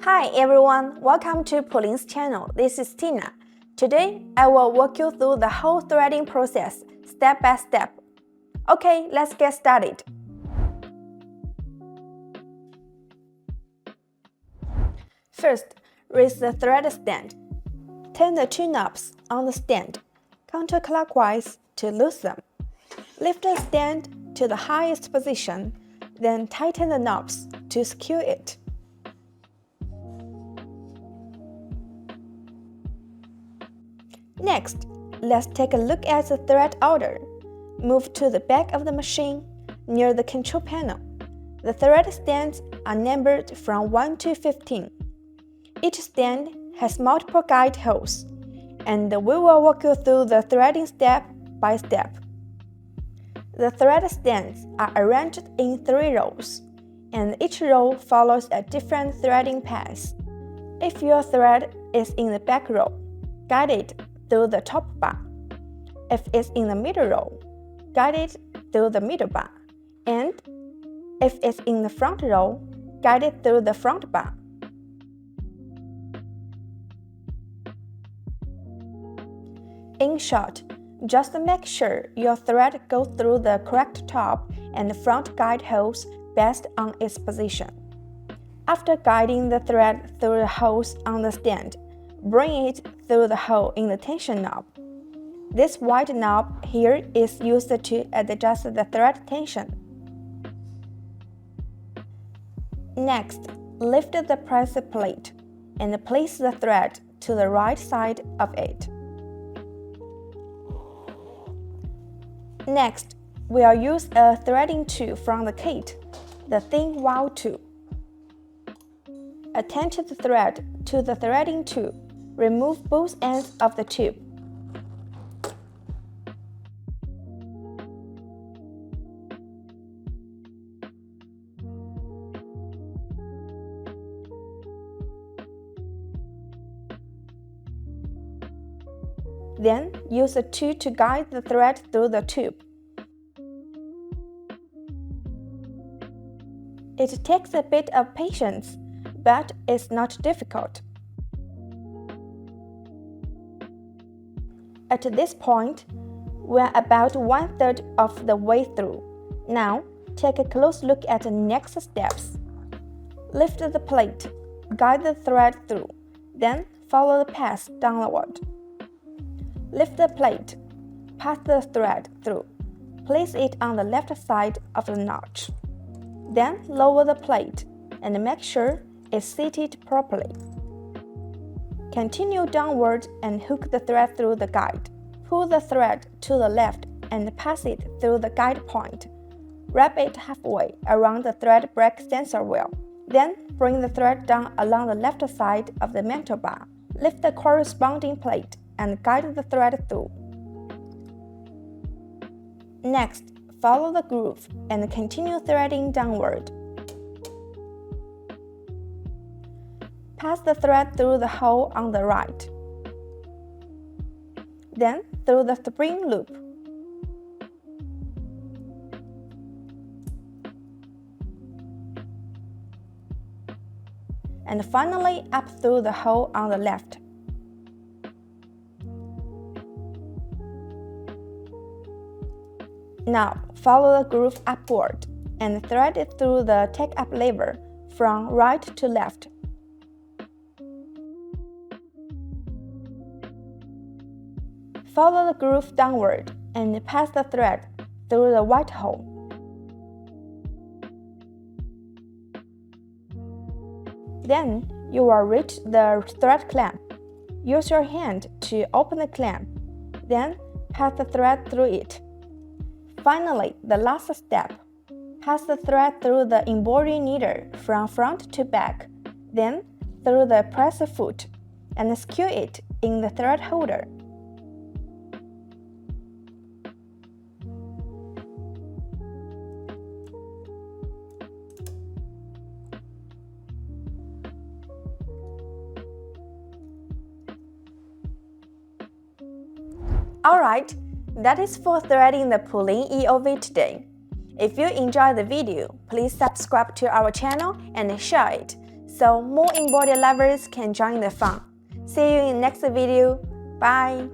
Hi everyone, welcome to PooLin's channel. This is Tina. Today, I will walk you through the whole threading process, step by step. Okay, let's get started. First, raise the thread stand. Turn the two knobs on the stand counterclockwise to loose them. Lift the stand to the highest position, then tighten the knobs to secure it. Next, let's take a look at the thread order. Move to the back of the machine, near the control panel. The thread stands are numbered from 1 to 15. Each stand has multiple guide holes, and we will walk you through the threading step by step. The thread stands are arranged in 3 rows, and each row follows a different threading path. If your thread is in the back row, guide it through the top bar. If it's in the middle row, guide it through the middle bar. And if it's in the front row, guide it through the front bar. In short, just make sure your thread goes through the correct top and front guide holes based on its position. After guiding the thread through the holes on the stand, bring it through the hole in the tension knob. This white knob here is used to adjust the thread tension. Next, lift the press plate and place the thread to the right side of it. Next, we'll use a threading tool from the kit, the thin wall tool. Attach the thread to the threading tool. Remove both ends of the tube. Then, use the tool to guide the thread through the tube. It takes a bit of patience, but it's not difficult. At this point, we're about 1/3 of the way through. Now, take a close look at the next steps. Lift the plate, guide the thread through, then follow the path downward. Lift the plate, pass the thread through, place it on the left side of the notch. Then lower the plate and make sure it's seated properly. Continue downward and hook the thread through the guide. Pull the thread to the left and pass it through the guide point. Wrap it halfway around the thread brake sensor wheel. Then bring the thread down along the left side of the mantle bar. Lift the corresponding plate and guide the thread through. Next, follow the groove and continue threading downward. Pass the thread through the hole on the right, then through the spring loop. And finally up through the hole on the left. Now, follow the groove upward and thread it through the take-up lever from right to left. Follow the groove downward and pass the thread through the white hole. Then, you will reach the thread clamp. Use your hand to open the clamp, then pass the thread through it. Finally, the last step. Pass the thread through the embroidery needle from front to back, then through the press foot, and secure it in the thread holder. Alright, that is for threading the PooLin EOV today. If you enjoyed the video, please subscribe to our channel and share it. so more embroidery lovers can join the fun. See you in next video. Bye!